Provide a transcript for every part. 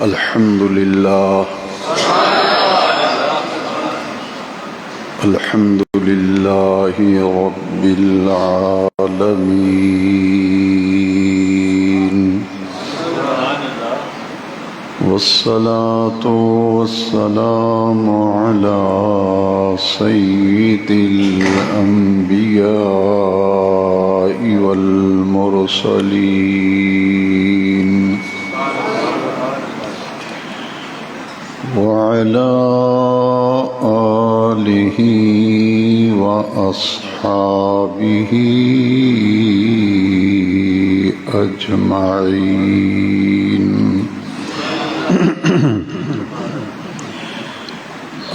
الحمد لله الحمد لله رب العالمين والصلاة والسلام على سيد الأنبياء والمرسلين وعلى آله وأصحابه أجمعين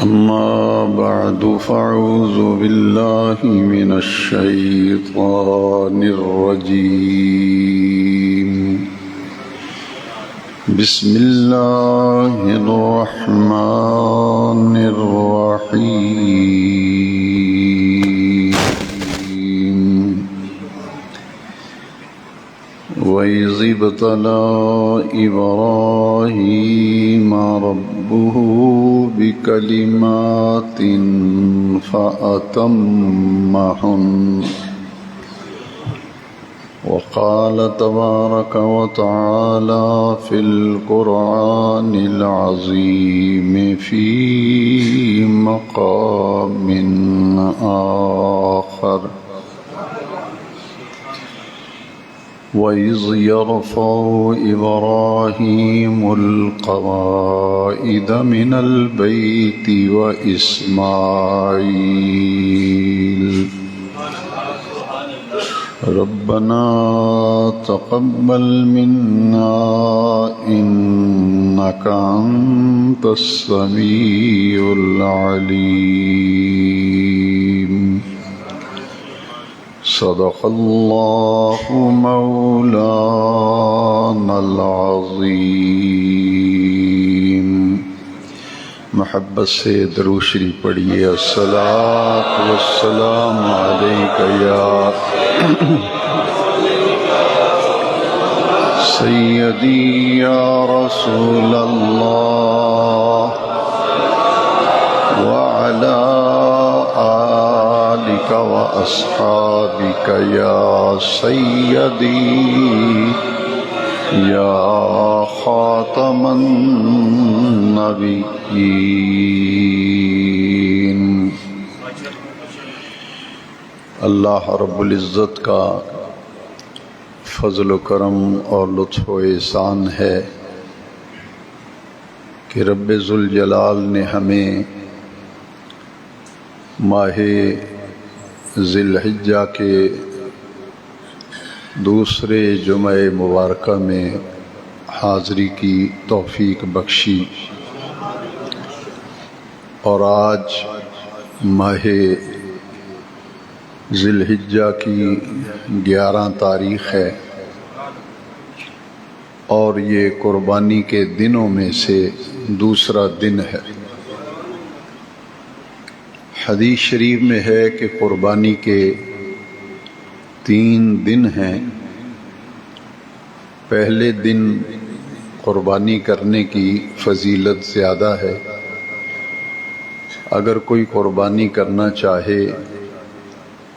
أما بعد فأعوذ بالله من الشيطان الرجيم بسم الله الرحمن الرحيم وإذ ابتلى إبراهيم ربه بكلمات فأتمهن وقال تبارك وتعالى في القرآن العظيم في مقام آخر وإذ يرفع إبراهيم القواعد من البيت وإسماعيل ربنا تقبل منا إنك أنت السميع العليم صدق الله مولانا العظيم. محبت سے درود شریف پڑھیے. الصلاۃ والسلام علیک یا سیدی یا رسول اللہ وعلی آلک واصحابک یا سیدی یا خاتم النبیین. اللہ رب العزت کا فضل و کرم اور لطف و احسان ہے کہ رب ذوالجلال نے ہمیں ماہ ذی الحجہ کے دوسرے جمعہ مبارکہ میں حاضری کی توفیق بخشی، اور آج ماہ ذی الحجہ کی 11 تاریخ ہے، اور یہ قربانی کے دنوں میں سے دوسرا دن ہے. حدیث شریف میں ہے کہ قربانی کے 3 دن ہیں. پہلے دن قربانی کرنے کی فضیلت زیادہ ہے. اگر کوئی قربانی کرنا چاہے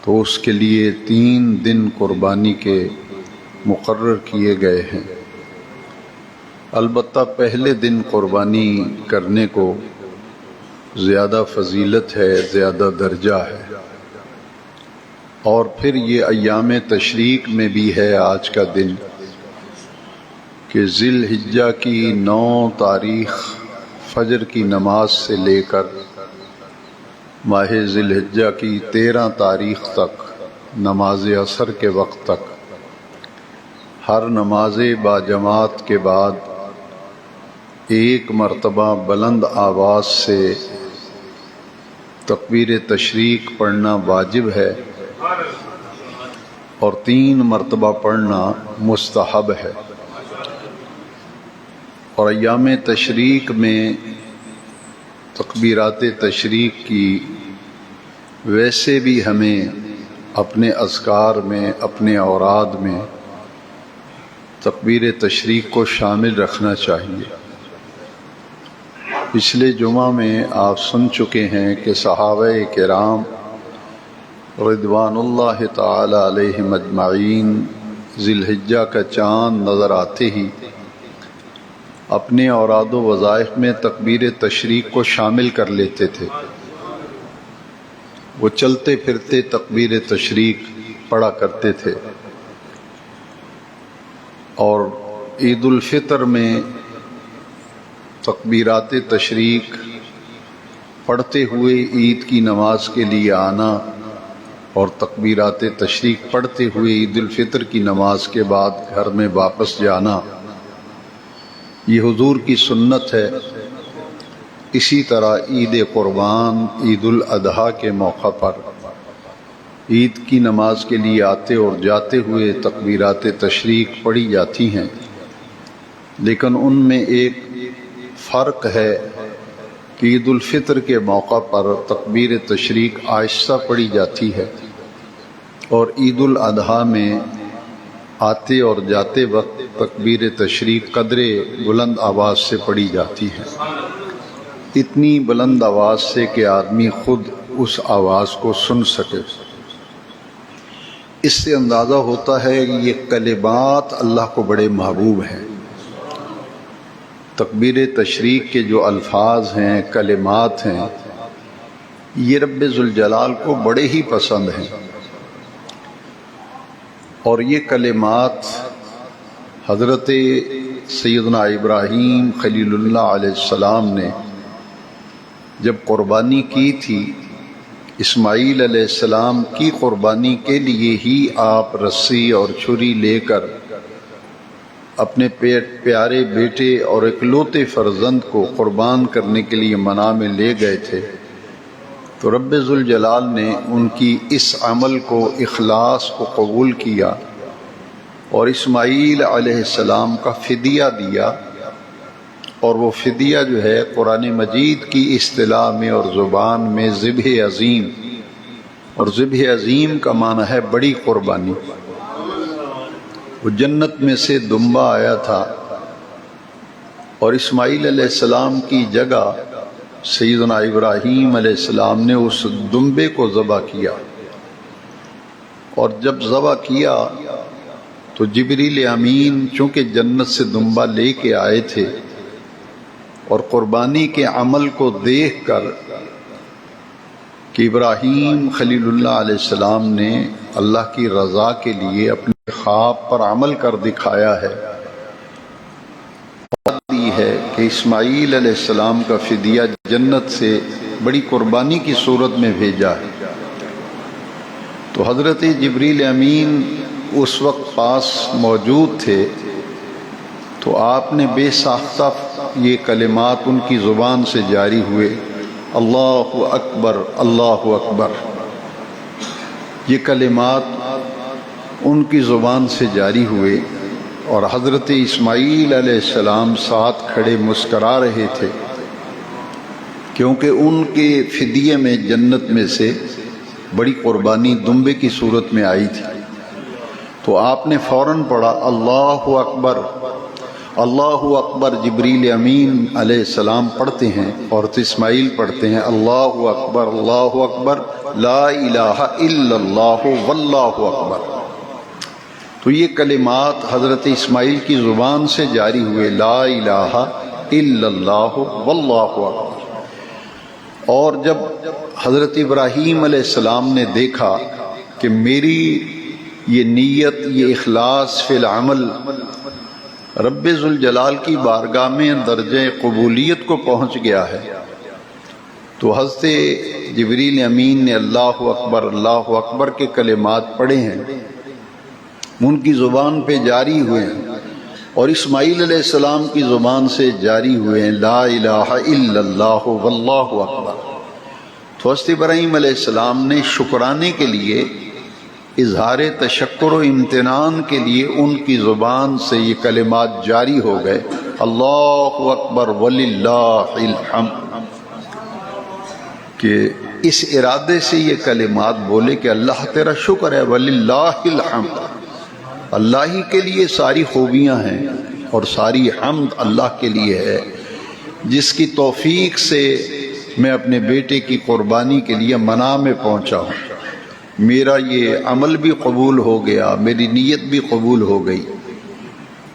تو اس کے لیے 3 دن قربانی کے مقرر کیے گئے ہیں. البتہ پہلے دن قربانی کرنے کو زیادہ فضیلت ہے، زیادہ درجہ ہے. اور پھر یہ ایام تشریق میں بھی ہے آج کا دن کہ ذی الحجہ کی 9 تاریخ فجر کی نماز سے لے کر ماہ ذی الحجہ کی 13 تاریخ تک نماز عصر کے وقت تک ہر نماز باجماعت کے بعد 1 مرتبہ بلند آواز سے تکبیر تشریق پڑھنا واجب ہے، اور 3 مرتبہ پڑھنا مستحب ہے. اور ایام تشریق میں تکبیرات تشریق کی ویسے بھی ہمیں اپنے اذکار میں، اپنے اوراد میں تکبیر تشریق کو شامل رکھنا چاہیے. پچھلے جمعہ میں آپ سن چکے ہیں کہ صحابہ کرام رضوان اللہ تعالی علیہم اجمعین ذی الحجہ کا چاند نظر آتے ہی اپنے اوراد و وظائف میں تکبیر تشریق کو شامل کر لیتے تھے۔ وہ چلتے پھرتے تکبیر تشریق پڑھا کرتے تھے، اور عید الفطر میں تکبیرات تشریق پڑھتے ہوئے عید کی نماز کے لیے آنا اور تکبیرات تشریق پڑھتے ہوئے عید الفطر کی نماز کے بعد گھر میں واپس جانا، یہ حضور کی سنت ہے۔ اسی طرح عید قربان، عید الاضحیٰ کے موقع پر عید کی نماز کے لیے آتے اور جاتے ہوئے تکبیرات تشریق پڑھی جاتی ہیں، لیکن ان میں ایک فرق ہے کہ عید الفطر کے موقع پر تکبیر تشریق آہستہ پڑھی جاتی ہے، اور عید الاضحیٰ میں آتے اور جاتے وقت تکبیر تشریق قدرے بلند آواز سے پڑھی جاتی ہے، اتنی بلند آواز سے کہ آدمی خود اس آواز کو سن سکے۔ اس سے اندازہ ہوتا ہے کہ یہ کلمات اللہ کو بڑے محبوب ہیں۔ تکبیر تشریق کے جو الفاظ ہیں، کلمات ہیں، یہ رب ذوالجلال کو بڑے ہی پسند ہیں، اور یہ کلمات حضرت سیدنا ابراہیم خلیل اللہ علیہ السلام نے جب قربانی کی تھی، اسماعیل علیہ السلام کی قربانی کے لیے ہی آپ رسی اور چھری لے کر اپنے پیارے بیٹے اور اکلوتے فرزند کو قربان کرنے کے لیے منع میں لے گئے تھے، تو رب ذوالجلال نے ان کی اس عمل کو، اخلاص کو قبول کیا اور اسماعیل علیہ السلام کا فدیہ دیا۔ اور وہ فدیہ جو ہے قرآن مجید کی اصطلاح میں اور زبان میں ذبح عظیم، اور ذبح عظیم کا معنی ہے بڑی قربانی۔ وہ جنت میں سے دمبا آیا تھا، اور اسماعیل علیہ السلام کی جگہ سیدنا ابراہیم علیہ السلام نے اس دمبے کو ذبح کیا، اور جب ذبح کیا تو جبریل امین چونکہ جنت سے دمبا لے کے آئے تھے، اور قربانی کے عمل کو دیکھ کر کہ ابراہیم خلیل اللہ علیہ السلام نے اللہ کی رضا کے لیے اپنے خواب پر عمل کر دکھایا ہے، دی ہے کہ اسماعیل علیہ السلام کا فدیہ جنت سے بڑی قربانی کی صورت میں بھیجا ہے، تو حضرت جبریل امین اس وقت پاس موجود تھے، تو آپ نے بے ساختہ یہ کلمات ان کی زبان سے جاری ہوئے، اللہ اکبر اللہ اکبر۔ یہ کلمات ان کی زبان سے جاری ہوئے، اور حضرت اسماعیل علیہ السلام ساتھ کھڑے مسکرا رہے تھے، کیونکہ ان کے فدیے میں جنت میں سے بڑی قربانی دمبے کی صورت میں آئی تھی۔ تو آپ نے فوراً پڑھا اللہ اکبر اللہ اکبر۔ جبریل امین علیہ السلام پڑھتے ہیں اور اسماعیل پڑھتے ہیں اللہ اکبر لا الہ الا اللہ واللہ اکبر۔ تو یہ کلمات حضرت اسماعیل کی زبان سے جاری ہوئے، لا الہ الا اللہ واللہ اکبر۔ اور جب حضرت ابراہیم علیہ السلام نے دیکھا کہ میری یہ نیت، یہ اخلاص فی العمل رب ذوالجلال کی بارگاہ میں درجہ قبولیت کو پہنچ گیا ہے، تو حضرت جبریل امین نے اللہ اکبر کے کلمات پڑھے ہیں، ان کی زبان پہ جاری ہوئے ہیں، اور اسماعیل علیہ السلام کی زبان سے جاری ہوئے ہیں لا الہ الا اللہ واللہ اکبر۔ تو حضرت ابراہیم علیہ السلام نے شکرانے کے لیے، اظہار تشکر و امتنان کے لیے ان کی زبان سے یہ کلمات جاری ہو گئے، اللہ اکبر وللہ الحمد، کہ اس ارادے سے یہ کلمات بولے کہ اللہ تیرا شکر ہے، وللہ الحمد، اللہ ہی کے لیے ساری خوبیاں ہیں اور ساری حمد اللہ کے لیے ہے جس کی توفیق سے میں اپنے بیٹے کی قربانی کے لیے منا میں پہنچا ہوں، میرا یہ عمل بھی قبول ہو گیا، میری نیت بھی قبول ہو گئی،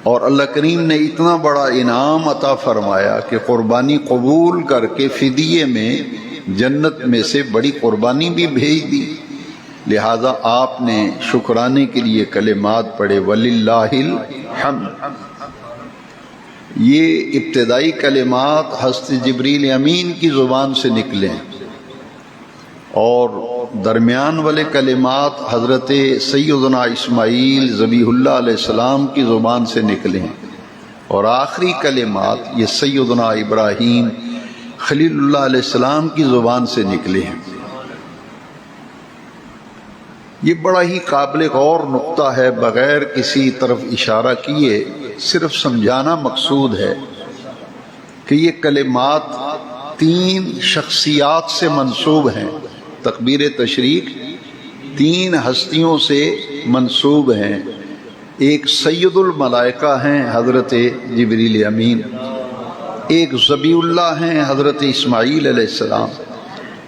اور اللہ کریم نے اتنا بڑا انعام عطا فرمایا کہ قربانی قبول کر کے فدیے میں جنت میں سے بڑی قربانی بھی بھیج دی۔ لہذا آپ نے شکرانے کے لیے کلمات پڑھے، وَلِلَّهِ الْحَمْدُ۔ یہ ابتدائی کلمات حضرت جبریل امین کی زبان سے نکلے، اور درمیان والے کلمات حضرت سیدنا اسماعیل ذبیح اللہ علیہ السلام کی زبان سے نکلے، اور آخری کلمات یہ سیدنا ابراہیم خلیل اللہ علیہ السلام کی زبان سے نکلے ہیں۔ یہ بڑا ہی قابل غور نقطہ ہے، بغیر کسی طرف اشارہ کیے صرف سمجھانا مقصود ہے کہ یہ کلمات 3 شخصیات سے منسوب ہیں۔ تکبیر تشریق 3 ہستیوں سے منسوب ہیں، ایک سید الملائکہ ہیں حضرت جبریل امین، ایک ذبیح اللہ ہیں حضرت اسماعیل علیہ السلام،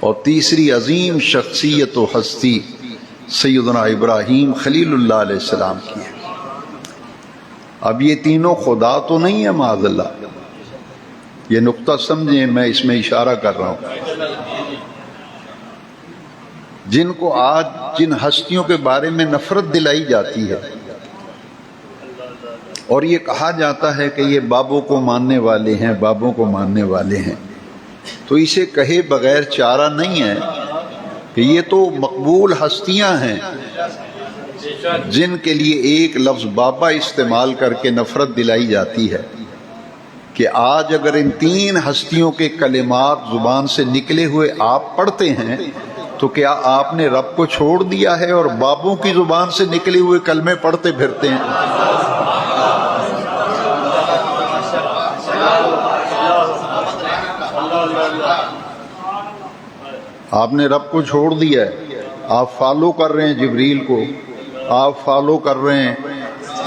اور تیسری عظیم شخصیت و ہستی سیدنا ابراہیم خلیل اللہ علیہ السلام کی ہے۔ اب یہ تینوں خدا تو نہیں ہے معاذ اللہ، یہ نقطہ سمجھیں، میں اس میں اشارہ کر رہا ہوں۔ جن کو آج جن ہستیوں کے بارے میں نفرت دلائی جاتی ہے اور یہ کہا جاتا ہے کہ یہ بابوں کو ماننے والے ہیں، بابوں کو ماننے والے ہیں، تو اسے کہے بغیر چارہ نہیں ہے کہ یہ تو مقبول ہستیاں ہیں جن کے لیے ایک لفظ بابا استعمال کر کے نفرت دلائی جاتی ہے، کہ آج اگر ان 3 ہستیوں کے کلمات زبان سے نکلے ہوئے آپ پڑھتے ہیں تو کیا آپ نے رب کو چھوڑ دیا ہے اور بابوں کی زبان سے نکلے ہوئے کلمے پڑھتے پھرتے ہیں؟ آپ نے رب کو چھوڑ دیا ہے، آپ فالو کر رہے ہیں جبریل کو، آپ فالو کر رہے ہیں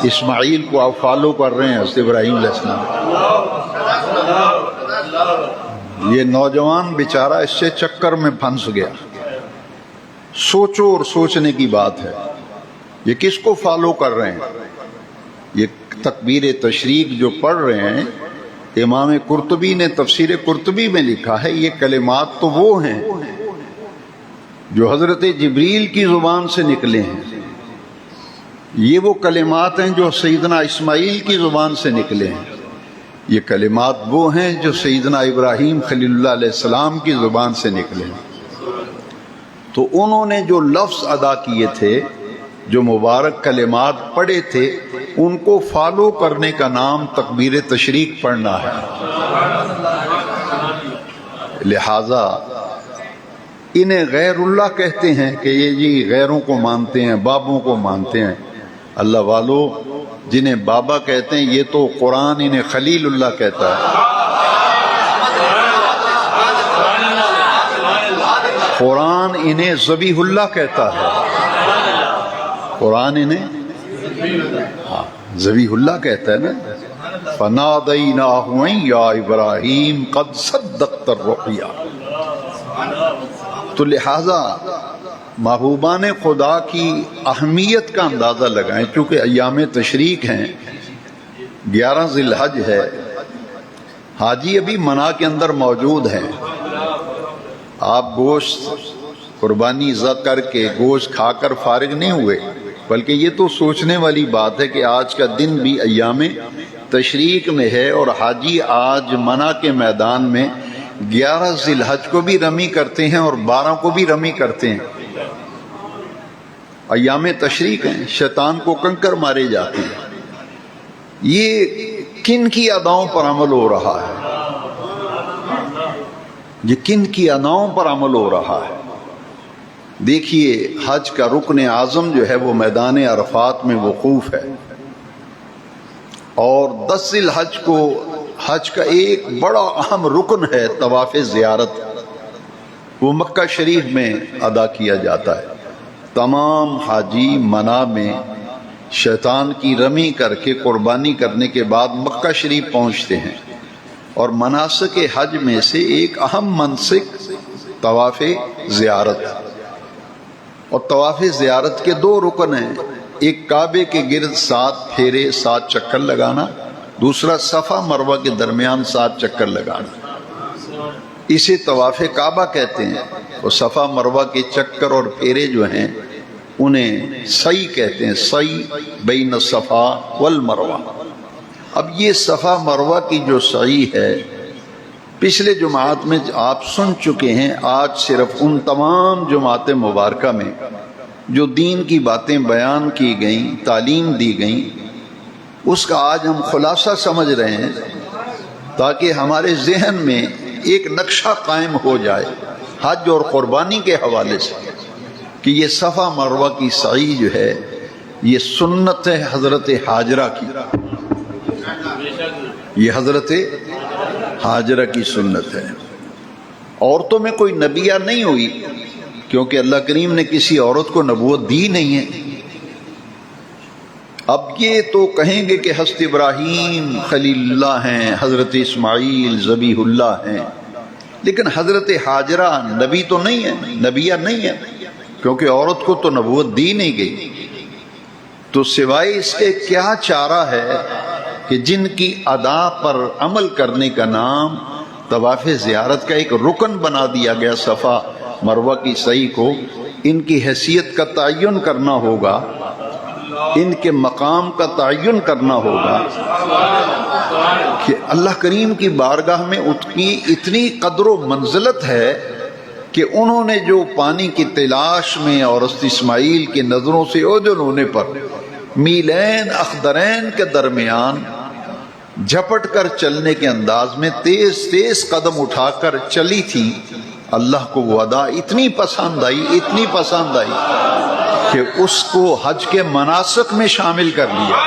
اسماعیل کو، آپ فالو کر رہے ہیں حضرت ابراہیم علیہ السلام۔ یہ نوجوان بیچارہ اس سے چکر میں پھنس گیا۔ سوچو اور سوچنے کی بات ہے، یہ کس کو فالو کر رہے ہیں؟ یہ تکبیر تشریق جو پڑھ رہے ہیں، امام قرطبی نے تفسیر قرطبی میں لکھا ہے یہ کلمات تو وہ ہیں جو حضرت جبریل کی زبان سے نکلے ہیں، یہ وہ کلمات ہیں جو سیدنا اسماعیل کی زبان سے نکلے ہیں، یہ کلمات وہ ہیں جو سیدنا ابراہیم خلیل اللہ علیہ السلام کی زبان سے نکلے ہیں۔ تو انہوں نے جو لفظ ادا کیے تھے، جو مبارک کلمات پڑھے تھے، ان کو فالو کرنے کا نام تکبیر تشریق پڑھنا ہے۔ لہذا انہیں غیر اللہ کہتے ہیں کہ یہ جی غیروں کو مانتے ہیں، بابوں کو مانتے ہیں۔ اللہ والو، جنہیں بابا کہتے ہیں یہ تو قرآن انہیں خلیل اللہ کہتا ہے، قرآن انہیں ذبیح اللہ کہتا ہے، قرآن انہیں ذبیح اللہ کہتا ہے نا۔ فَنَادَيْنَاهُ أَن يَا إِبْرَاهِيمُ قَدْ صَدَّقْتَ الرُّؤْيَا۔ تو لہٰذا محبوبان خدا کی اہمیت کا اندازہ لگائیں، چونکہ ایام تشریق ہیں، 11 ذی الحج ہے، حاجی ابھی منا کے اندر موجود ہیں، آپ گوشت قربانی ذبح کر کے گوشت کھا کر فارغ نہیں ہوئے، بلکہ یہ تو سوچنے والی بات ہے کہ آج کا دن بھی ایام تشریق میں ہے، اور حاجی آج منا کے میدان میں 11 ذی الحج کو بھی رمی کرتے ہیں اور 12 کو بھی رمی کرتے ہیں۔ ایام تشریق ہیں، شیطان کو کنکر مارے جاتے ہیں۔ یہ کن کی اداؤں پر عمل ہو رہا ہے؟ یہ کن کی اداؤں پر عمل ہو رہا ہے؟ دیکھیے، حج کا رکن اعظم جو ہے وہ میدان عرفات میں وقوف ہے، اور 10 ذی الحج کو حج کا ایک بڑا اہم رکن ہے طواف زیارت، وہ مکہ شریف میں ادا کیا جاتا ہے۔ تمام حاجی منا میں شیطان کی رمی کر کے قربانی کرنے کے بعد مکہ شریف پہنچتے ہیں، اور مناسک حج میں سے ایک اہم منسک طواف زیارت، اور طواف زیارت کے 2 رکن ہیں، ایک کعبے کے گرد 7 پھیرے 7 چکر لگانا، دوسرا صفا مروہ کے درمیان 7 چکر لگانا، اسے طواف کعبہ کہتے ہیں۔ اور صفا مروہ کے چکر اور پھیرے جو ہیں انہیں سعی کہتے ہیں، سعی بین الصفا والمروہ۔ اب یہ صفا مروہ کی جو سعی ہے پچھلے جماعت میں آپ سن چکے ہیں، آج صرف ان تمام جماعت مبارکہ میں جو دین کی باتیں بیان کی گئیں، تعلیم دی گئیں، اس کا آج ہم خلاصہ سمجھ رہے ہیں تاکہ ہمارے ذہن میں ایک نقشہ قائم ہو جائے حج اور قربانی کے حوالے سے کہ یہ صفا مروہ کی سعی جو ہے یہ سنت ہے حضرت حاجرہ کی، یہ حضرت حاجرہ کی سنت ہے۔ عورتوں میں کوئی نبیہ نہیں ہوئی کیونکہ اللہ کریم نے کسی عورت کو نبوت دی نہیں ہے۔ اب یہ تو کہیں گے کہ حضرت ابراہیم خلیل اللہ ہیں، حضرت اسماعیل ذبیح اللہ ہیں، لیکن حضرت حاجرہ نبی تو نہیں ہے، نبیہ نہیں ہے، کیونکہ عورت کو تو نبوت دی نہیں گئی۔ تو سوائے اس کے کیا چارہ ہے کہ جن کی ادا پر عمل کرنے کا نام طواف زیارت کا ایک رکن بنا دیا گیا صفا مروہ کی سعی کو، ان کی حیثیت کا تعین کرنا ہوگا، ان کے مقام کا تعین کرنا ہوگا کہ اللہ کریم کی بارگاہ میں ان کی اتنی قدر و منزلت ہے کہ انہوں نے جو پانی کی تلاش میں اور حضرت اسماعیل کی نظروں سے اوجھل ہونے پر میلین اخدرین کے درمیان جھپٹ کر چلنے کے انداز میں تیز تیز قدم اٹھا کر چلی تھی، اللہ کو وہ ادا اتنی پسند آئی، اتنی پسند آئی کہ اس کو حج کے مناسک میں شامل کر لیا۔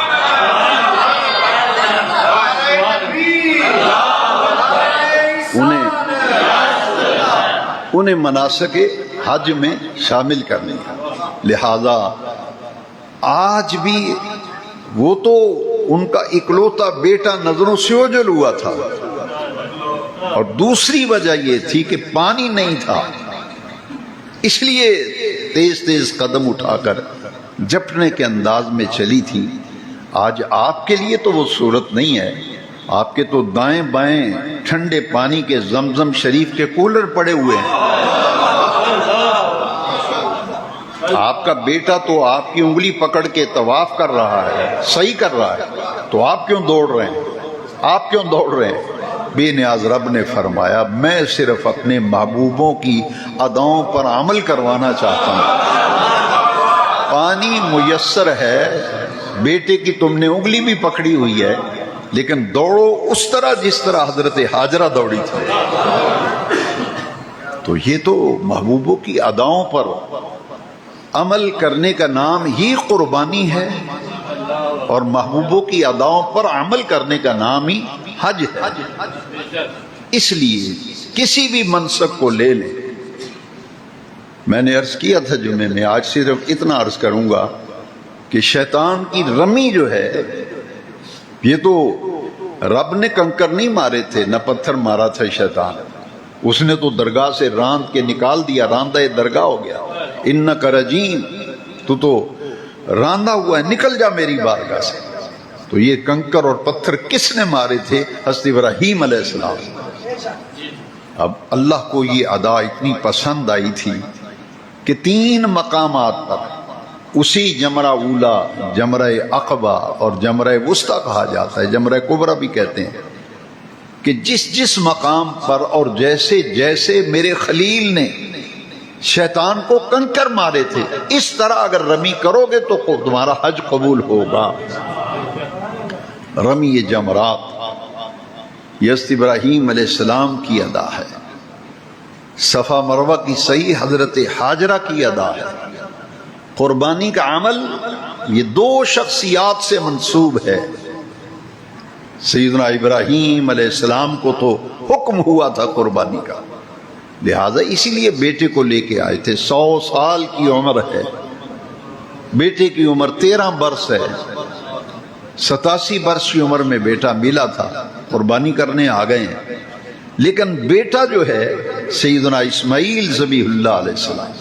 انہیں مناسک حج میں شامل کر لیا۔ لہذا آج بھی وہ تو ان کا اکلوتا بیٹا نظروں سے اوجھل ہوا تھا، اور دوسری وجہ یہ تھی کہ پانی نہیں تھا، اس لیے تیز تیز قدم اٹھا کر جھپٹنے کے انداز میں چلی تھی۔ آج آپ کے لیے تو وہ صورت نہیں ہے، آپ کے تو دائیں بائیں ٹھنڈے پانی کے زمزم شریف کے کولر پڑے ہوئے ہیں، آپ کا بیٹا تو آپ کی انگلی پکڑ کے طواف کر رہا ہے، صحیح کر رہا ہے، تو آپ کیوں دوڑ رہے ہیں؟ آپ کیوں دوڑ رہے ہیں؟ بے نیاز رب نے فرمایا میں صرف اپنے محبوبوں کی اداؤں پر عمل کروانا چاہتا ہوں۔ پانی میسر ہے، بیٹے کی تم نے انگلی بھی پکڑی ہوئی ہے، لیکن دوڑو اس طرح جس طرح حضرت حاجرہ دوڑی تھی۔ تو یہ تو محبوبوں کی اداؤں پر عمل کرنے کا نام ہی قربانی ہے، اور محبوبوں کی اداؤں پر عمل کرنے کا نام ہی حج ہے۔ اس لیے کسی بھی منسک کو لے لیں، میں نے عرض کیا تھا جمعے میں، آج صرف اتنا عرض کروں گا کہ شیطان کی رمی جو ہے، یہ تو رب نے کنکر نہیں مارے تھے، نہ پتھر مارا تھا شیطان، اس نے تو درگاہ سے راند کے نکال دیا، راندہ درگاہ ہو گیا۔ انک رجیم، تو راندہ ہوا ہے، نکل جا میری بارگاہ سے۔ تو یہ کنکر اور پتھر کس نے مارے تھے؟ حضرت ابراہیم علیہ السلام۔ اب اللہ کو یہ ادا اتنی پسند آئی تھی کہ 3 مقامات پر، اسی جمرہ اولا، جمرہ عقبہ اور جمرہ وسطیٰ کہا جاتا ہے، جمرہ کبریٰ بھی کہتے ہیں، کہ جس مقام پر اور جیسے جیسے میرے خلیل نے شیطان کو کنکر مارے تھے، اس طرح اگر رمی کرو گے تو تمہارا حج قبول ہوگا۔ رمی جمرات یہ حضرت ابراہیم علیہ السلام کی ادا ہے، صفا مروہ کی سعی حضرت حاجرہ کی ادا ہے۔ قربانی کا عمل یہ 2 شخصیات سے منسوب ہے۔ سیدنا ابراہیم علیہ السلام کو تو حکم ہوا تھا قربانی کا، لہذا اسی لیے بیٹے کو لے کے آئے تھے۔ 100 سال کی عمر ہے، بیٹے کی عمر 13 برس ہے، 87 برس کی عمر میں بیٹا ملا تھا، قربانی کرنے آ گئے ہیں، لیکن بیٹا جو ہے سیدنا اسماعیل ذبیح اللہ علیہ السلام،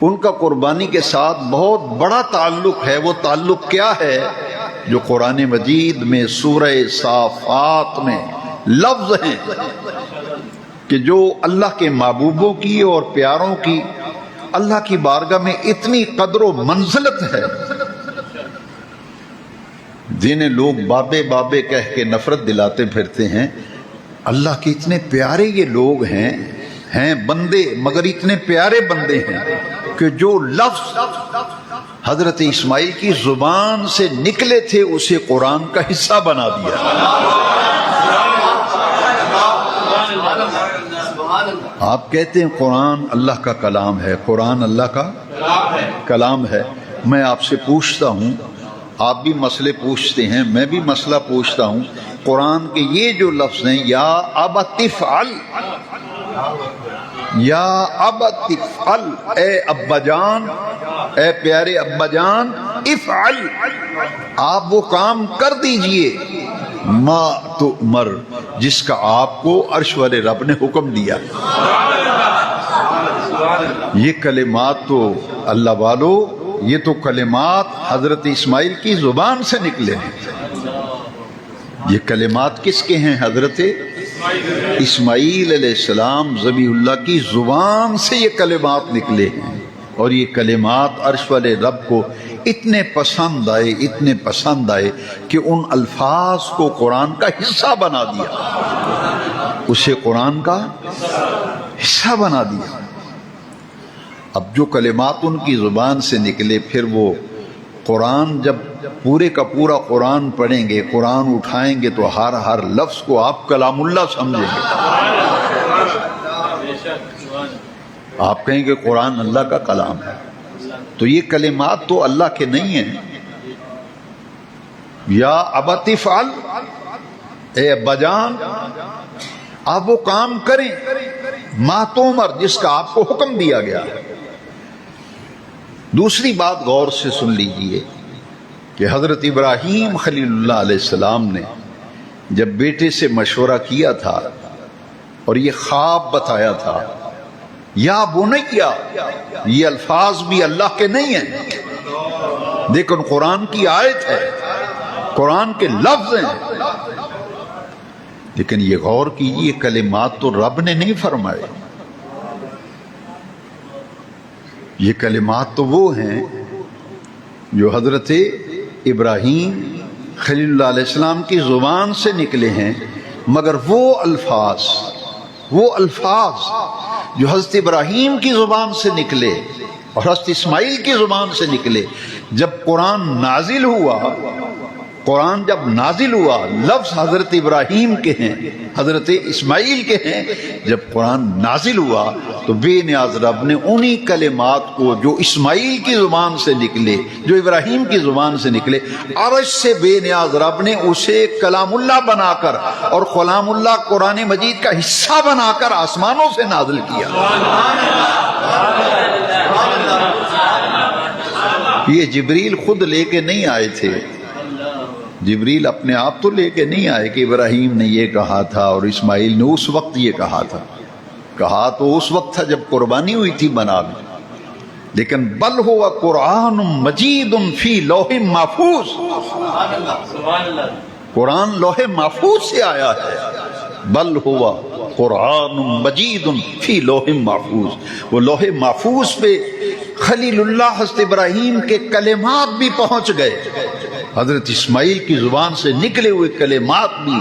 ان کا قربانی کے ساتھ بہت بڑا تعلق ہے۔ وہ تعلق کیا ہے؟ جو قرآن مجید میں سورہ صافات میں لفظ ہیں کہ جو اللہ کے محبوبوں کی اور پیاروں کی اللہ کی بارگاہ میں اتنی قدر و منزلت ہے، جنہیں لوگ بابے بابے کہہ کے نفرت دلاتے پھرتے ہیں، اللہ کے اتنے پیارے یہ لوگ ہیں بندے، مگر اتنے پیارے بندے ہیں کہ جو لفظ حضرت اسماعیل کی زبان سے نکلے تھے اسے قرآن کا حصہ بنا دیا۔ آپ کہتے ہیں قرآن اللہ کا کلام ہے، قرآن اللہ کا کلام ہے۔ میں آپ سے پوچھتا ہوں، آپ بھی مسئلے پوچھتے ہیں، میں بھی مسئلہ پوچھتا ہوں، قرآن کے یہ جو لفظ ہیں یا ابت افعل، یا ابت افعل، اے ابا جان، اے پیارے ابا جان، افعل، آپ وہ کام کر دیجئے، ما تؤمر، جس کا آپ کو عرش والے رب نے حکم دیا۔ یہ کلمات تو اللہ والو، یہ تو کلمات حضرت اسماعیل کی زبان سے نکلے ہیں۔ یہ کلمات کس کے ہیں؟ حضرت اسماعیل علیہ السلام ذبیح اللہ کی زبان سے یہ کلمات نکلے ہیں، اور یہ کلمات عرش والے رب کو اتنے پسند آئے، اتنے پسند آئے کہ ان الفاظ کو قرآن کا حصہ بنا دیا، اسے قرآن کا حصہ بنا دیا۔ اب جو کلمات ان کی زبان سے نکلے، پھر وہ قرآن جب پورے کا پورا قرآن پڑھیں گے، قرآن اٹھائیں گے تو ہر لفظ کو آپ کلام اللہ سمجھیں گے۔ آپ کہیں گے قرآن اللہ کا کلام ہے، تو یہ کلمات تو اللہ کے نہیں ہیں۔ یا ابت افعل، اے ابا جان، آپ وہ کام کریں، ما تؤمر، جس کا آپ کو حکم دیا گیا ہے۔ دوسری بات غور سے سن لیجئے کہ حضرت ابراہیم خلیل اللہ علیہ السلام نے جب بیٹے سے مشورہ کیا تھا اور یہ خواب بتایا تھا، یا بنیا، یہ الفاظ بھی اللہ کے نہیں ہیں، لیکن قرآن کی آیت ہے، قرآن کے لفظ ہیں، لیکن یہ غور کیجئے کلمات تو رب نے نہیں فرمائے، یہ کلمات تو وہ ہیں جو حضرت ابراہیم خلیل اللہ علیہ السلام کی زبان سے نکلے ہیں، مگر وہ الفاظ جو حضرت ابراہیم کی زبان سے نکلے اور حضرت اسماعیل کی زبان سے نکلے، جب قرآن نازل ہوا، لفظ حضرت ابراہیم کے ہیں، حضرت اسماعیل کے ہیں، جب قرآن نازل ہوا تو بے نیاز رب نے انہی کلمات کو جو اسماعیل کی زبان سے نکلے، جو ابراہیم کی زبان سے نکلے، عرش سے بے نیاز رب نے اسے کلام اللہ بنا کر اور کلام اللہ قرآن مجید کا حصہ بنا کر آسمانوں سے نازل کیا۔ یہ جبریل خود لے کے نہیں آئے تھے، جبریل اپنے آپ تو لے کے نہیں آئے کہ ابراہیم نے یہ کہا تھا اور اسماعیل نے اس وقت یہ کہا تھا، کہا تو اس وقت تھا جب قربانی ہوئی تھی بنا میں، لیکن بل ہوا قرآن مجید فی لوح محفوظ، قرآن لوح محفوظ سے آیا ہے، بل ہوا قرآن مجید فی لوح محفوظ، وہ لوح محفوظ پہ خلیل اللہ حضرت ابراہیم کے کلمات بھی پہنچ گئے، حضرت اسماعیل کی زبان سے نکلے ہوئے کلمات بھی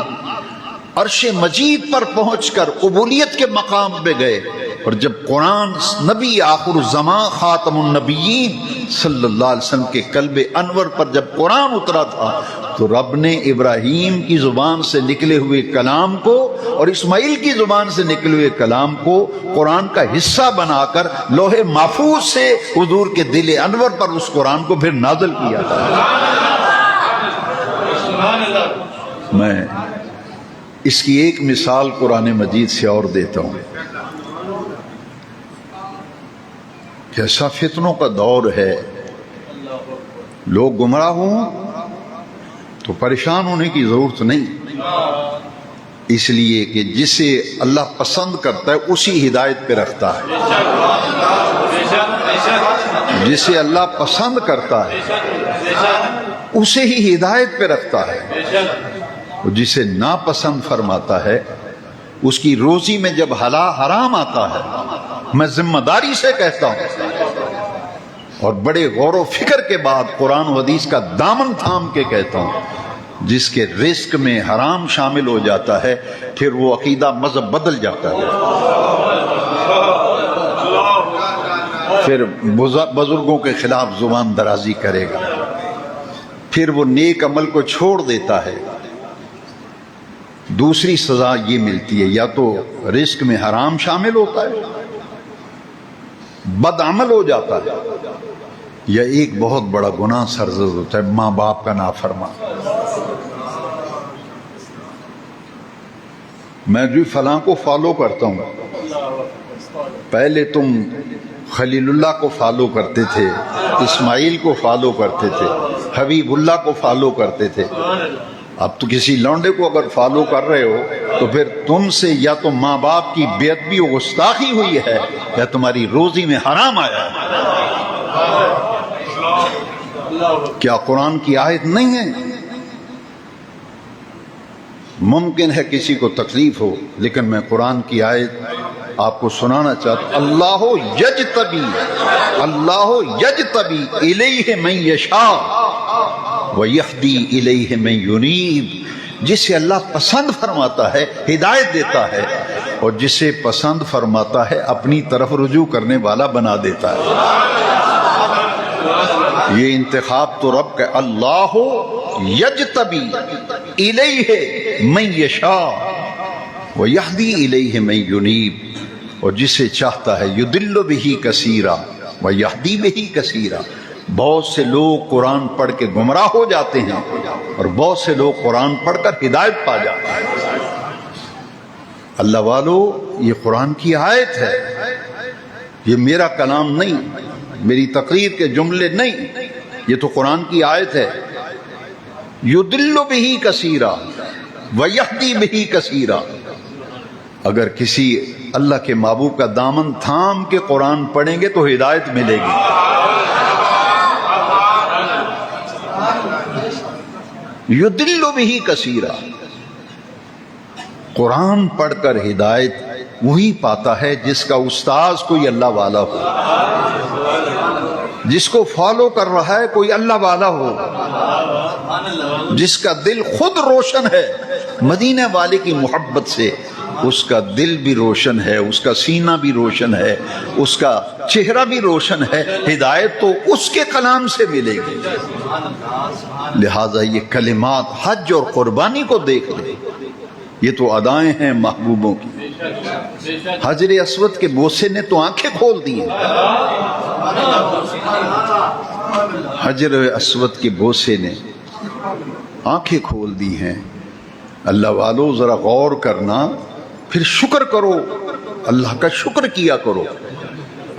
عرش مجید پر پہنچ کر قبولیت کے مقام پہ گئے، اور جب قرآن نبی آخر الزمان خاتم النبیین صلی اللہ علیہ وسلم کے قلب انور پر جب قرآن اترا تھا تو رب نے ابراہیم کی زبان سے نکلے ہوئے کلام کو اور اسماعیل کی زبان سے نکلے ہوئے کلام کو قرآن کا حصہ بنا کر لوح محفوظ سے حضور کے دل انور پر اس قرآن کو پھر نازل کیا تھا۔ میں اس کی ایک مثال قرآن مجید سے اور دیتا ہوں کہ ایسا فتنوں کا دور ہے، لوگ گمراہ ہوں تو پریشان ہونے کی ضرورت نہیں، اس لیے کہ جسے اللہ پسند کرتا ہے اسی ہدایت پہ رکھتا ہے، جسے اللہ پسند کرتا ہے اسے ہی ہدایت پہ رکھتا ہے، جسے ناپسند فرماتا ہے اس کی روزی میں جب حرام آتا ہے، میں ذمہ داری سے کہتا ہوں اور بڑے غور و فکر کے بعد قرآن و حدیث کا دامن تھام کے کہتا ہوں، جس کے رزق میں حرام شامل ہو جاتا ہے پھر وہ عقیدہ مذہب بدل جاتا ہے، پھر بزرگوں کے خلاف زبان درازی کرے گا، پھر وہ نیک عمل کو چھوڑ دیتا ہے۔ دوسری سزا یہ ملتی ہے، یا تو رزق میں حرام شامل ہوتا ہے، بد عمل ہو جاتا ہے، یا ایک بہت بڑا گناہ سرزد ہوتا ہے، ماں باپ کا نافرمان۔ میں جو فلاں کو فالو کرتا ہوں، پہلے تم خلیل اللہ کو فالو کرتے تھے، اسماعیل کو فالو کرتے تھے، حبیب اللہ کو فالو کرتے تھے، اب تو کسی لونڈے کو اگر فالو کر رہے ہو تو پھر تم سے یا تو ماں باپ کی بے ادبی و گستاخی ہوئی ہے یا تمہاری روزی میں حرام آیا ہے۔ کیا قرآن کی آیت نہیں ہے؟ ممکن ہے کسی کو تکلیف ہو، لیکن میں قرآن کی آیت آپ کو سنانا چاہتا ہوں۔ اللہ یجتبی الیہ من یشاء ویہدی الیہ من ینیب، جسے اللہ پسند فرماتا ہے ہدایت دیتا ہے، اور جسے پسند فرماتا ہے اپنی طرف رجوع کرنے والا بنا دیتا ہے۔ یہ انتخاب تو رب کا، اللہ یجتبی الیہ من یشاء ویہدی الیہ من ینیب، اور جسے چاہتا ہے یضل بہ کثیرا ویہدی بہ کثیرا۔ بہت سے لوگ قرآن پڑھ کے گمراہ ہو جاتے ہیں اور بہت سے لوگ قرآن پڑھ کر ہدایت پا جاتے ہیں۔ اللہ والو، یہ قرآن کی آیت ہے، یہ میرا کلام نہیں، میری تقریر کے جملے نہیں، یہ تو قرآن کی آیت ہے۔ یضل بہ کثیرا ویہدی بہ کثیرا۔ اگر کسی اللہ کے محبوب کا دامن تھام کے قرآن پڑھیں گے تو ہدایت ملے گی۔ یضل بہ کثیرا، قرآن پڑھ کر ہدایت وہی پاتا ہے جس کا استاذ کوئی اللہ والا ہو، جس کو فالو کر رہا ہے کوئی اللہ والا ہو، جس کا دل خود روشن ہے مدینہ والے کی محبت سے، اس کا دل بھی روشن ہے، اس کا سینہ بھی روشن ہے، اس کا چہرہ بھی روشن ہے، ہدایت تو اس کے کلام سے ملے گی۔ لہذا یہ کلمات حج اور قربانی کو دیکھ لیں، یہ تو ادائیں ہیں محبوبوں کی۔ حجر اسود کے بوسے نے تو آنکھیں کھول دی ہیں، حجر اسود کے بوسے نے آنکھیں کھول دی ہیں۔ اللہ والو ذرا غور کرنا، پھر شکر کرو، اللہ کا شکر کیا کرو۔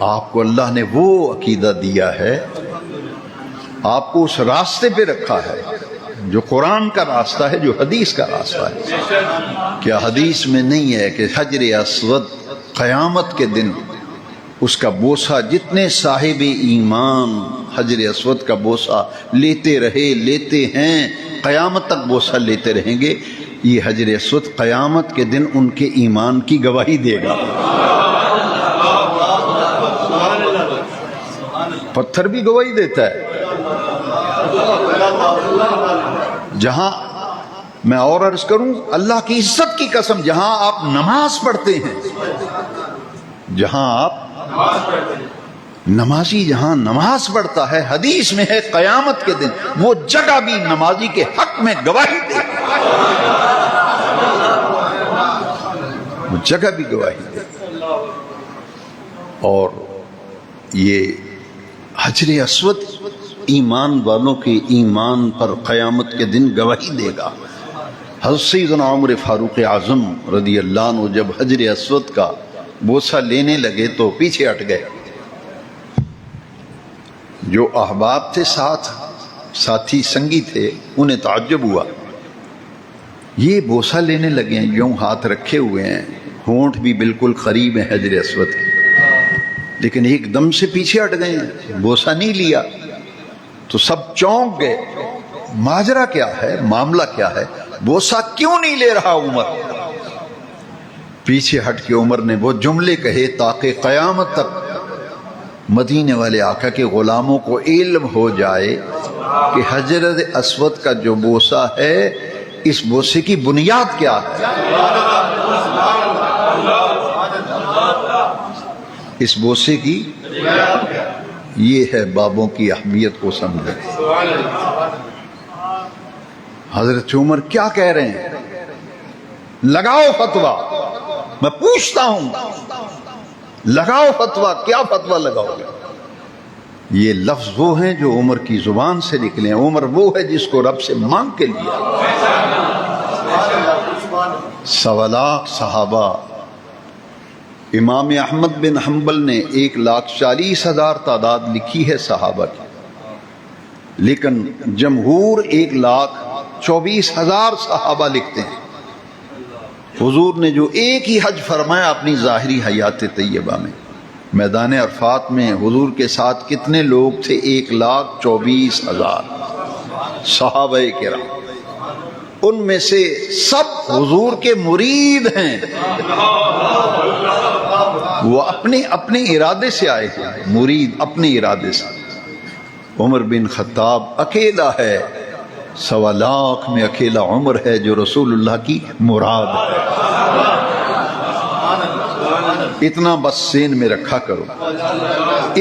آپ کو اللہ نے وہ عقیدہ دیا ہے، آپ کو اس راستے پہ رکھا ہے جو قرآن کا راستہ ہے، جو حدیث کا راستہ ہے۔ کیا حدیث میں نہیں ہے کہ حجر اسود قیامت کے دن اس کا بوسہ جتنے صاحب ایمان حجر اسود کا بوسہ لیتے رہے، لیتے ہیں، قیامت تک بوسہ لیتے رہیں گے، یہ حجر اسود قیامت کے دن ان کے ایمان کی گواہی دے گا۔ پتھر بھی گواہی دیتا ہے۔ جہاں میں اور عرض کروں، اللہ کی عزت کی قسم، جہاں آپ نماز پڑھتے ہیں، جہاں آپ نمازی جہاں نماز پڑھتا ہے، حدیث میں ہے قیامت کے دن وہ جگہ بھی نمازی کے حق میں گواہی دے گی، وہ جگہ بھی گواہی دے گی۔ اور یہ حجر اسود ایمان والوں کے ایمان پر قیامت کے دن گواہی دے گا۔ حضرت سیدنا عمر فاروق اعظم رضی اللہ عنہ جب حجر اسود کا بوسہ لینے لگے تو پیچھے ہٹ گئے۔ جو احباب تھے، ساتھ ساتھی سنگی تھے، انہیں تعجب ہوا یہ بوسہ لینے لگے ہیں، یوں ہاتھ رکھے ہوئے ہیں، ہونٹ بھی بالکل قریب ہیں حجر اسود کے، لیکن ایک دم سے پیچھے ہٹ گئے ہیں، بوسہ نہیں لیا۔ تو سب چونک گئے، ماجرا کیا ہے، معاملہ کیا ہے، بوسہ کیوں نہیں لے رہا عمر؟ پیچھے ہٹ کے عمر نے وہ جملے کہے تاکہ قیامت تک مدینے والے آقا کے غلاموں کو علم ہو جائے کہ حجر اسود کا جو بوسہ ہے، اس بوسے کی بنیاد کیا ہے، اس بوسے کی یہ ہے۔ بابوں کی اہمیت کو سمجھیں۔ حضرت عمر کیا کہہ رہے ہیں؟ لگاؤ فتویٰ، میں پوچھتا ہوں، لگاؤ فتویٰ، کیا فتویٰ لگاؤ گے؟ یہ لفظ وہ ہیں جو عمر کی زبان سے نکلے ہیں۔ عمر وہ ہے جس کو رب سے مانگ کے لیا۔ 1.25 لاکھ صحابہ، امام احمد بن حنبل نے 1,40,000 تعداد لکھی ہے صحابہ کی، لیکن جمہور 1,24,000 صحابہ لکھتے ہیں۔ حضور نے جو ایک ہی حج فرمایا اپنی ظاہری حیات طیبہ میں، میدان عرفات میں حضور کے ساتھ کتنے لوگ تھے؟ 1,24,000 صحابہ کرام، ان میں سے سب حضور کے مرید ہیں، وہ اپنے اپنے ارادے سے آئے ہیں، مرید اپنے ارادے سے۔ عمر بن خطاب اکیلا ہے، 1.25 لاکھ میں اکیلا عمر ہے جو رسول اللہ کی مراد ہے۔ اتنا بس ذہن میں رکھا کرو،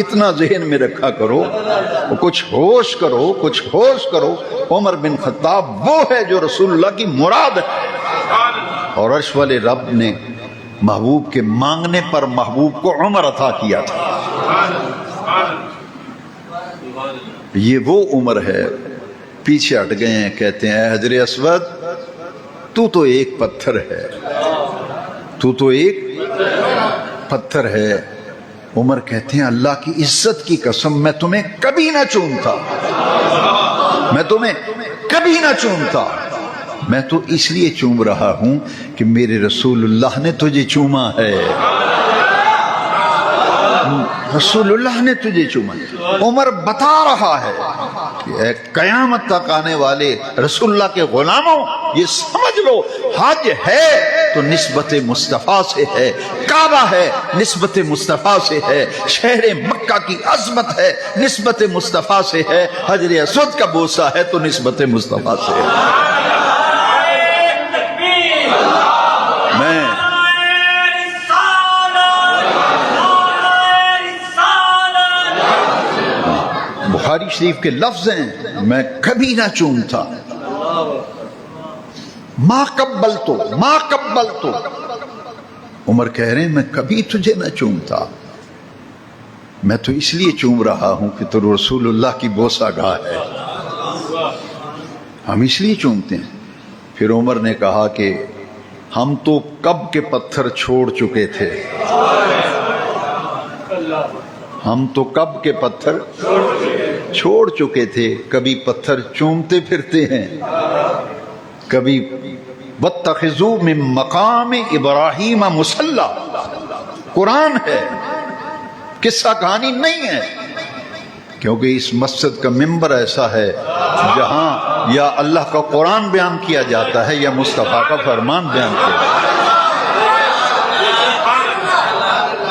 اتنا ذہن میں رکھا کرو، کچھ ہوش کرو، کچھ ہوش کرو۔ عمر بن خطاب وہ ہے جو رسول اللہ کی مراد ہے، اور عرش والے رب نے محبوب کے مانگنے پر محبوب کو عمر عطا کیا تھا۔ یہ وہ عمر ہے۔ پیچھے ہٹ گئے ہیں، کہتے ہیں اے حجر اسود، تو ایک پتھر ہے، تو ایک پتھر ہے۔ عمر کہتے ہیں اللہ کی عزت کی قسم، میں تمہیں کبھی نہ چومتا، میں تمہیں کبھی نہ چومتا، میں تو اس لیے چوم رہا ہوں کہ میرے رسول اللہ نے تجھے چوما ہے، رسول اللہ نے تجھے چوما۔ عمر بتا رہا ہے کہ قیامت تک آنے والے رسول اللہ کے غلاموں، یہ سمجھ لو، حج ہے تو نسبت مصطفیٰ سے ہے، کعبہ ہے نسبت مصطفیٰ سے ہے، شہر مکہ کی عظمت ہے نسبت مصطفیٰ سے ہے، حجر اسود کا بوسہ ہے تو نسبت مصطفیٰ سے ہے۔ بخاری شریف کے لفظ ہیں، میں کبھی نہ چومتا، ما قبلتو، عمر کہہ رہے ہیں میں کبھی تجھے نہ چومتا، میں تو اس لیے چوم رہا ہوں کہ تو رسول اللہ کی بوسہ گاہ ہے، ہم اس لیے چومتے ہیں۔ پھر عمر نے کہا کہ ہم تو کب کے پتھر چھوڑ چکے تھے، ہم تو کب کے پتھر چھوڑ چکے تھے، کبھی پتھر چومتے پھرتے ہیں، کبھی وَاتَّخِذُوا مِن مَّقَامِ إِبْرَاهِيمَ مُصَلًّى، قرآن ہے، قصہ کہانی نہیں ہے، کیونکہ اس مسجد کا ممبر ایسا ہے جہاں یا اللہ کا قرآن بیان کیا جاتا ہے یا مصطفیٰ کا فرمان بیان کیا جاتا ہے۔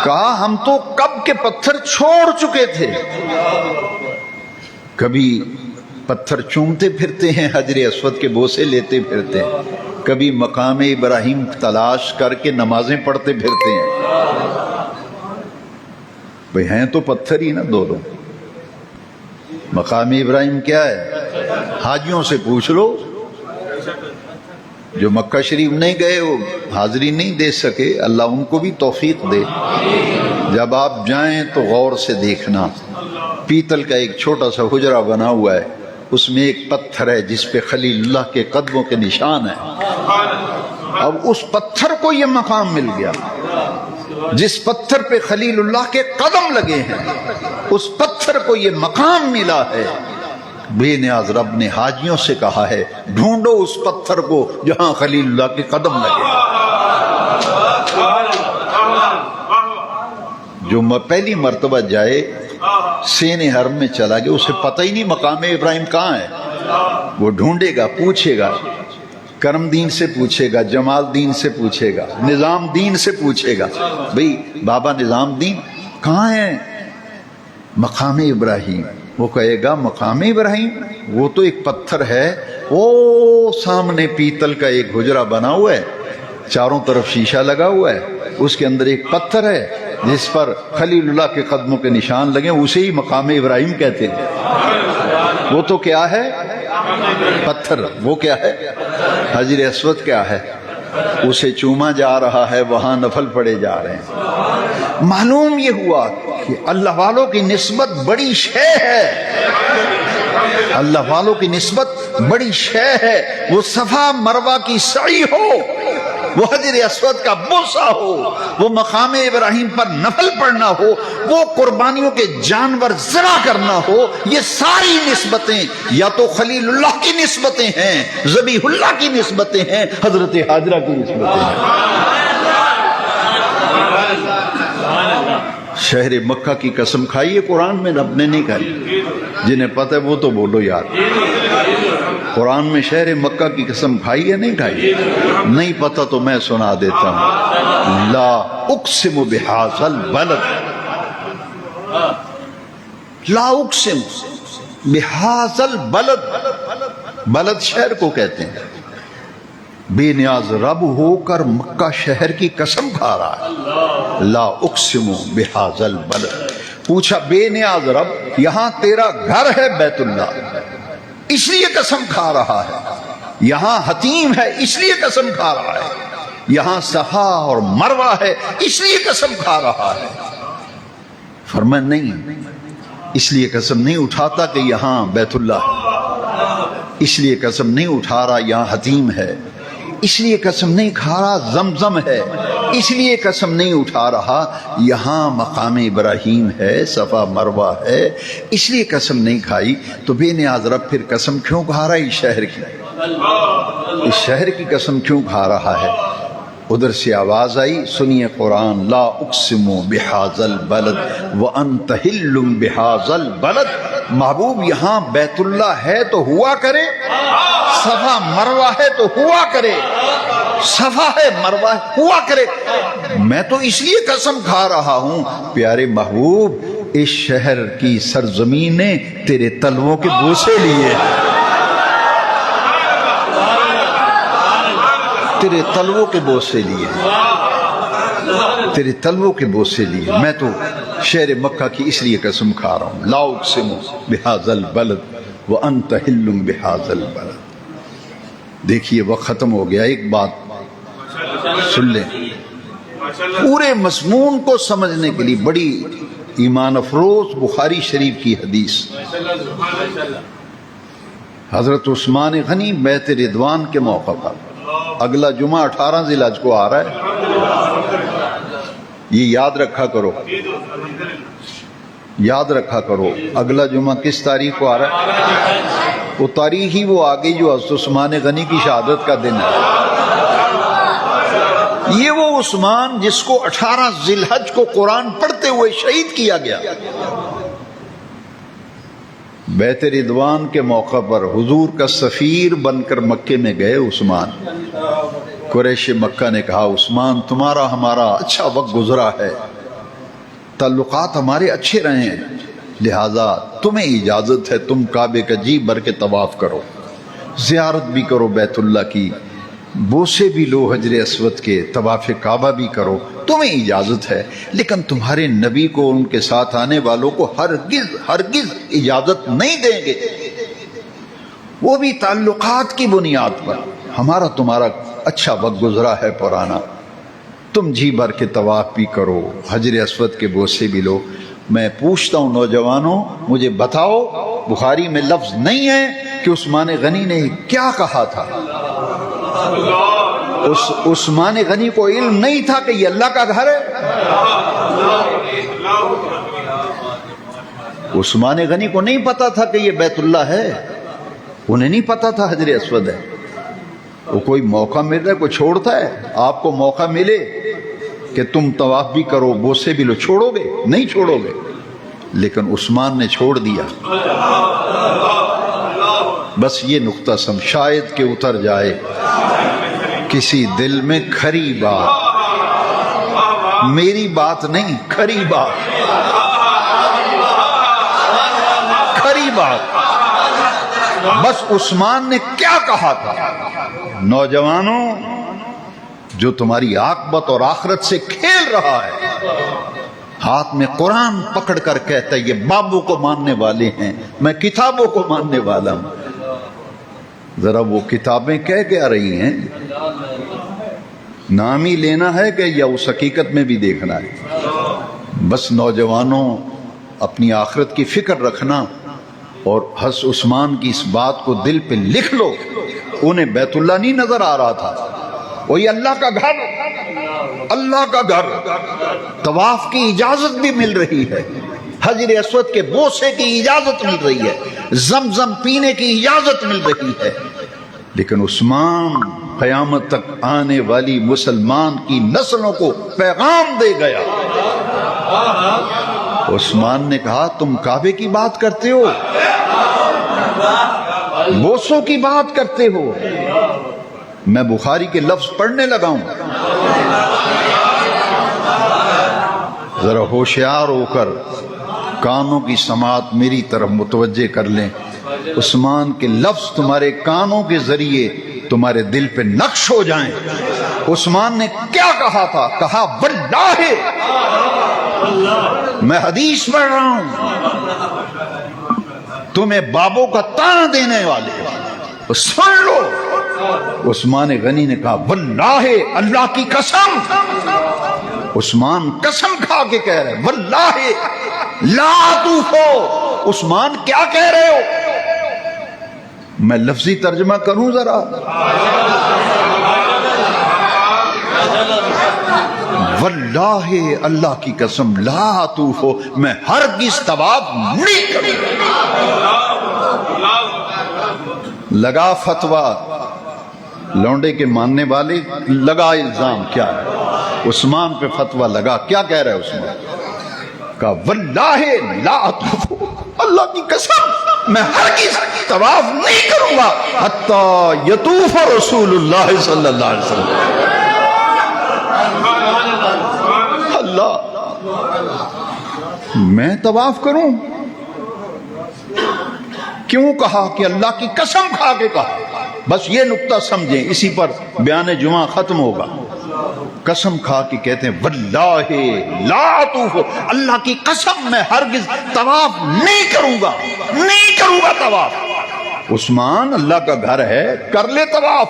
کہا ہم تو کب کے پتھر چھوڑ چکے تھے، کبھی پتھر چومتے پھرتے ہیں، حجر اسود کے بوسے لیتے پھرتے ہیں، کبھی مقام ابراہیم تلاش کر کے نمازیں پڑھتے پھرتے ہیں۔ بھئی ہیں تو پتھر ہی نا دونوں۔ مقام ابراہیم کیا ہے؟ حاجیوں سے پوچھ لو، جو مکہ شریف نہیں گئے وہ حاضری نہیں دے سکے، اللہ ان کو بھی توفیق دے۔ جب آپ جائیں تو غور سے دیکھنا، پیتل کا ایک چھوٹا سا حجرہ بنا ہوا ہے، اس میں ایک پتھر ہے جس پہ خلیل اللہ کے قدموں کے نشان ہیں۔ اب اس پتھر کو یہ مقام مل گیا، جس پتھر پہ خلیل اللہ کے قدم لگے ہیں، اس پتھر کو یہ مقام ملا ہے بے نیاز رب نے حاجیوں سے کہا ہے ڈھونڈو اس پتھر کو جہاں خلیل اللہ کے قدم لگے. جو پہلی مرتبہ جائے سین حرم میں چلا گیا، اسے پتہ ہی نہیں مقام ابراہیم کہاں ہے. وہ ڈھونڈے گا، پوچھے گا، کرم دین سے پوچھے گا، جمال دین سے پوچھے گا، نظام دین سے پوچھے گا، بھئی بابا نظام دین کہاں ہے؟ مقام ابراہیم. وہ کہے گا مقام ابراہیم وہ تو ایک پتھر ہے، وہ سامنے پیتل کا ایک حجرہ بنا ہوا ہے، چاروں طرف شیشہ لگا ہوا ہے، اس کے اندر ایک پتھر ہے جس پر خلیل اللہ کے قدموں کے نشان لگے، اسے ہی مقام ابراہیم کہتے ہیں. وہ تو کیا ہے؟ پتھر. وہ کیا ہے؟ حجر اسود. کیا ہے؟ اسے چوما جا رہا ہے، وہاں نفل پڑے جا رہے ہیں. معلوم یہ ہوا کہ اللہ والوں کی نسبت بڑی شے ہے، اللہ والوں کی نسبت بڑی شے ہے. وہ صفا مروہ کی سعی ہو، وہ حجر اسود کا بوسہ ہو، وہ مقام ابراہیم پر نفل پڑھنا ہو، وہ قربانیوں کے جانور ذبح کرنا ہو، یہ ساری نسبتیں یا تو خلیل اللہ کی نسبتیں ہیں، ذبیح اللہ کی نسبتیں ہیں، حضرت حاجرہ کی نسبتیں ہیں. شہر مکہ کی قسم کھائی ہے قرآن میں، رب نے نہیں کھائی. جنہیں پتہ ہے وہ تو بولو یار. قرآن میں شہر مکہ کی قسم کھائی ہے نہیں کھائی؟ نہیں پتہ تو میں سنا دیتا ہوں. لا اقسم بہذا البلد، لا اقسم بہذا البلد. بلد شہر کو کہتے ہیں. بے نیاز رب ہو کر مکہ شہر کی قسم کھا رہا ہے. لا اقسم بہذا البلد. پوچھا بے نیاز رب یہاں تیرا گھر ہے بیت اللہ، اس لیے قسم کھا رہا ہے. یہاں حتیم ہے اس لیے قسم کھا رہا ہے. یہاں صفا اور مروہ ہے اس لیے قسم کھا رہا ہے. فرمایا نہیں، اس لیے قسم نہیں اٹھاتا کہ یہاں بیت اللہ ہے، اس لیے قسم نہیں اٹھا رہا یہاں حتیم ہے، اس لیے قسم نہیں کھا رہا زمزم ہے، اس لیے قسم نہیں اٹھا رہا یہاں مقام ابراہیم ہے، صفا مروہ ہے، اس لیے قسم نہیں کھائی. تو بے نیاز رب پھر قسم کیوں کھا رہا ہے اس شہر کی؟ اس شہر کی قسم کیوں کھا رہا ہے؟ ادھر سے آواز آئی، سنیے قرآن. لا اقسم بہذا البلد وانت حل بہذا البلد. محبوب یہاں بیت اللہ ہے تو ہوا کرے، صفا مروہ ہے تو ہوا کرے، صفا ہے مروہ ہوا کرے. میں تو اس لیے قسم کھا رہا ہوں. پیارے محبوب اس شہر کی سرزمین نے تیرے تلووں کے بوسے لیے، تیرے تلووں کے بوسے لیے، تیرے تلووں کے بوسے لیے. میں تو شہر مکہ کی اس لیے قسم کھا رہا ہوں. لا اقسم بہذا البلد وانت حل بہذا البلد. دیکھیے وقت ختم ہو گیا. ایک بات سن لیں، پورے مضمون کو سمجھنے کے لیے بڑی ایمان افروز بخاری شریف کی حدیث. حضرت عثمان غنی بیعت رضوان کے موقع پر، اگلا جمعہ 18 ذی الحج کو آ رہا ہے، یہ یاد رکھا کرو، یاد رکھا کرو. اگلا جمعہ کس تاریخ کو آ رہا ہے؟ وہ تاریخ ہی وہ آ گئی جو حضرت عثمان غنی کی شہادت کا دن ہے. یہ وہ عثمان جس کو 18 ذی الحج کو قرآن پڑھتے ہوئے شہید کیا گیا. بیعت رضوان کے موقع پر حضور کا سفیر بن کر مکے میں گئے عثمان. قریش مکہ نے کہا عثمان تمہارا ہمارا اچھا وقت گزرا ہے، تعلقات ہمارے اچھے رہے ہیں، لہذا تمہیں اجازت ہے تم کعبے کا جی بھر کے طواف کرو، زیارت بھی کرو بیت اللہ کی، بوسے بھی لو حجر اسود کے، طواف کعبہ بھی کرو، تمہیں اجازت ہے. لیکن تمہارے نبی کو ان کے ساتھ آنے والوں کو ہرگز اجازت نہیں دیں گے، وہ بھی تعلقات کی بنیاد پر. ہمارا تمہارا اچھا وقت گزرا ہے پرانا، تم جی بھر کے طواف بھی کرو، حجر اسود کے بوسے بھی لو. میں پوچھتا ہوں نوجوانوں، مجھے بتاؤ بخاری میں لفظ نہیں ہے کہ عثمان غنی نے کیا کہا تھا؟ عثمان غنی کو علم نہیں تھا کہ یہ اللہ کا گھر ہے؟ عثمان غنی کو نہیں پتا تھا کہ یہ بیت اللہ ہے، انہیں نہیں پتا تھا حجر اسود ہے۔ وہ کوئی موقع مل رہا ہے، کوئی چھوڑتا ہے؟ آپ کو موقع ملے کہ تم طواف بھی کرو، بوسے بھی لو، چھوڑو گے؟ نہیں چھوڑو گے۔ لیکن عثمان نے چھوڑ دیا۔ بس یہ نقطہ سمجھ، شاید کہ اتر جائے کسی دل میں کھری بات، میری بات نہیں، کھری بات، کھری بات۔ بس عثمان نے کیا کہا تھا؟ نوجوانوں، جو تمہاری عاقبت اور آخرت سے کھیل رہا ہے، ہاتھ میں قرآن پکڑ کر کہتا ہے یہ بابوں کو ماننے والے ہیں، میں کتابوں کو ماننے والا ہوں۔ ذرا وہ کتابیں کہہ کے آ رہی ہیں، نام ہی لینا ہے کہ یا اس حقیقت میں بھی دیکھنا ہے؟ بس نوجوانوں، اپنی آخرت کی فکر رکھنا، اور حضرت عثمان کی اس بات کو دل پہ لکھ لو۔ انہیں بیت اللہ نہیں نظر آ رہا تھا، وہی اللہ کا گھر، اللہ کا گھر، طواف کی اجازت بھی مل رہی ہے، حجر اسود کے بوسے کی اجازت مل رہی ہے، زمزم پینے کی اجازت مل رہی ہے۔ لیکن عثمان قیامت تک آنے والی مسلمان کی نسلوں کو پیغام دے گیا۔ عثمان نے کہا تم کعبے کی بات کرتے ہو، بوسوں کی بات کرتے ہو، میں بخاری کے لفظ پڑھنے لگا ہوں۔ ذرا ہوشیار ہو کر کانوں کی سماعت میری طرف متوجہ کر لیں۔ عثمان کے لفظ تمہارے کانوں کے ذریعے تمہارے دل پہ نقش ہو جائیں۔ عثمان نے کیا کہا تھا؟ کہا واللہ، میں حدیث پڑھ رہا ہوں، تمہیں بابوں کا تانا دینے والے سن لو۔ عثمان غنی نے کہا واللہ، اللہ کی قسم۔ عثمان قسم کھا کے کہہ رہے واللہ لا توفو۔ عثمان کیا کہہ رہے ہو؟ میں لفظی ترجمہ کروں ذرا۔ واللہ، اللہ کی قسم، لا توفو، میں ہرگز طواف نہیں کروں۔ لگا فتویٰ، لونڈے کے ماننے والے، لگا الزام کیا ہے؟ عثمان پہ فتویٰ لگا۔ کیا کہہ رہا ہے عثمان؟ کہا واللہ لا توفو، اللہ کی قسم میں ہرگز طواف نہیں کروں گا حتی یطوف رسول اللہ صلی اللہ علیہ وسلم۔ اللہ، میں طواف کروں؟ کیوں کہا کہ اللہ کی قسم کھا کے کہا؟ بس یہ نقطہ سمجھیں، اسی پر بیان جمعہ ختم ہوگا۔ قسم کھا کے کہتے ہیں واللہ لا اطوف، اللہ کی قسم میں ہرگز طواف نہیں کروں گا، نہیں کروں گا طواف۔ عثمان، اللہ کا گھر ہے، کر لے طواف،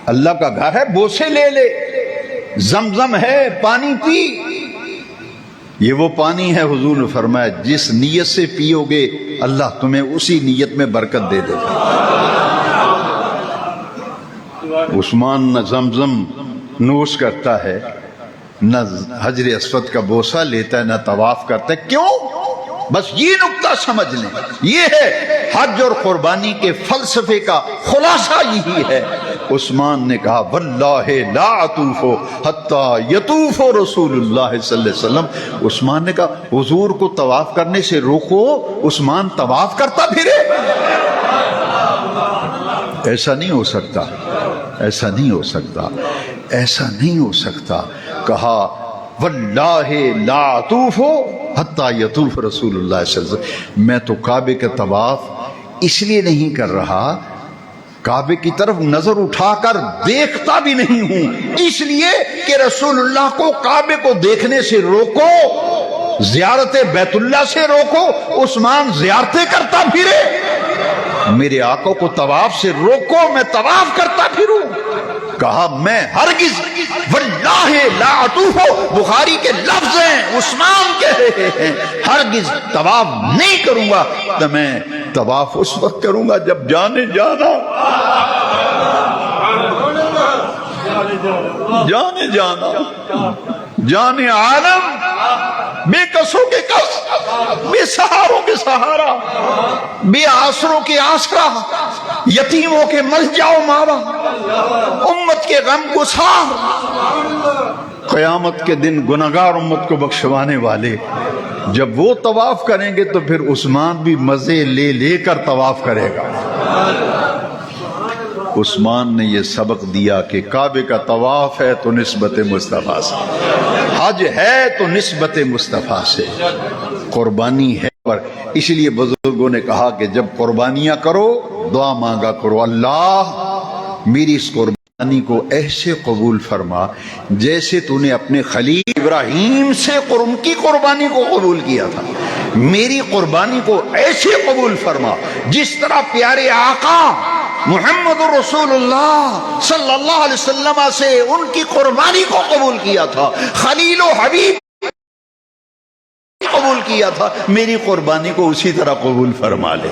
اللہ کا گھر ہے، بوسے لے لے، زمزم ہے، پانی پی۔ یہ وہ پانی ہے، حضور نے فرمایا جس نیت سے پیو گے اللہ تمہیں اسی نیت میں برکت دے دے گا۔ عثمان نہ زمزم نوش کرتا ہے، نہ حجر اسود کا بوسہ لیتا ہے، نہ طواف کرتا ہے۔ کیوں؟ بس یہ نقطہ سمجھ لیں، یہ ہے حج اور قربانی کے فلسفے کا خلاصہ یہی ہے۔ عثمان نے کہا واللہ لا اطوف حتی یطوف رسول اللہ صلی اللہ علیہ وسلم۔ عثمان نے کہا حضور کو طواف کرنے سے روکو، عثمان طواف کرتا پھرے؟ ایسا نہیں ہو سکتا، ایسا نہیں ہو سکتا، ایسا نہیں ہو سکتا۔ کہا واللہ لا اطوف حتی یطوف رسول اللہ صلی اللہ علیہ وسلم، میں تو کعبے کا طواف اس لیے نہیں کر رہا، کعبے کی طرف نظر اٹھا کر دیکھتا بھی نہیں ہوں، اس لیے کہ رسول اللہ کو کعبے کو دیکھنے سے روکو، زیارت بیت اللہ سے روکو۔ عثمان زیارتیں کرتا پھرے، میرے آقا کو طواف سے روکو، میں طواف کرتا پھروں۔ کہا میں ہرگز واللہ لا اطوف، بخاری کے لفظ ہیں، عثمان کہہ رہے ہیں، ہرگز طواف نہیں کروں گا۔ تو میں طواف اس وقت کروں گا جب جانے جانا، جانے جانا، جانے عالم بے کسوں کے کس، بے سہاروں کے سہارا، بے آسروں کے آسرا، یتیموں کے ملجا و ماوا، امت کے غم گسار، قیامت کے دن گنہگار امت کو بخشوانے والے۔ جب وہ طواف کریں گے تو پھر عثمان بھی مزے لے لے کر طواف کرے گا۔ عثمان نے یہ سبق دیا کہ کعبے کا طواف ہے تو نسبت مصطفیٰ سے، حج ہے تو نسبت مصطفیٰ سے، قربانی ہے۔ پر اس لیے بزرگوں نے کہا کہ جب قربانیاں کرو دعا مانگا کرو، اللہ میری اس قربانی کو ایسے قبول فرما جیسے تو نے اپنے خلیل ابراہیم سے ان کی قربانی کو قبول کیا تھا، میری قربانی کو ایسے قبول فرما جس طرح پیارے آقا محمد رسول اللہ صلی اللہ علیہ وسلم سے ان کی قربانی کو قبول کیا تھا، خلیل و حبیب قبول کیا تھا، میری قربانی کو اسی طرح قبول فرما لے۔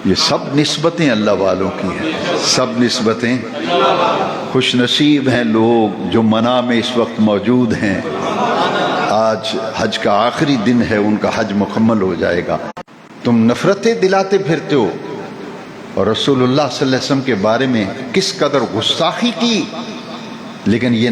یہ سب نسبتیں اللہ والوں کی ہیں، سب نسبتیں۔ خوش نصیب ہیں لوگ جو منع میں اس وقت موجود ہیں، آج حج کا آخری دن ہے، ان کا حج مکمل ہو جائے گا۔ تم نفرتیں دلاتے پھرتے ہو اور رسول اللہ صلی اللہ علیہ وسلم کے بارے میں کس قدر گستاخی کی، لیکن یہ